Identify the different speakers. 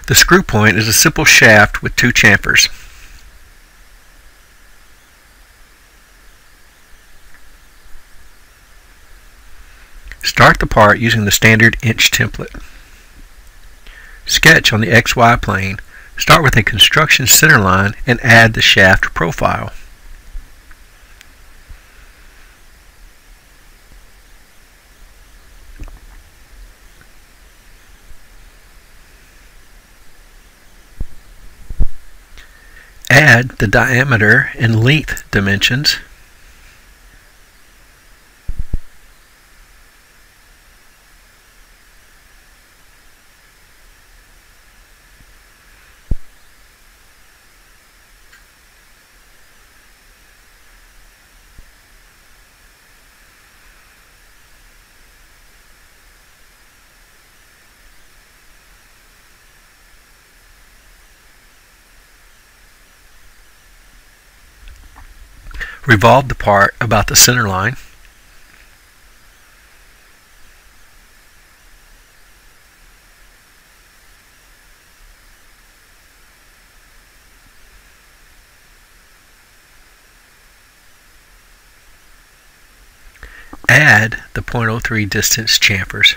Speaker 1: The screw point is a simple shaft with 2 chamfers. Start the part using the standard inch template. Sketch on the XY plane. Start with a construction center line and add the shaft profile. Add the diameter and length dimensions. Revolve the part about the center line. Add the .03 distance chamfers.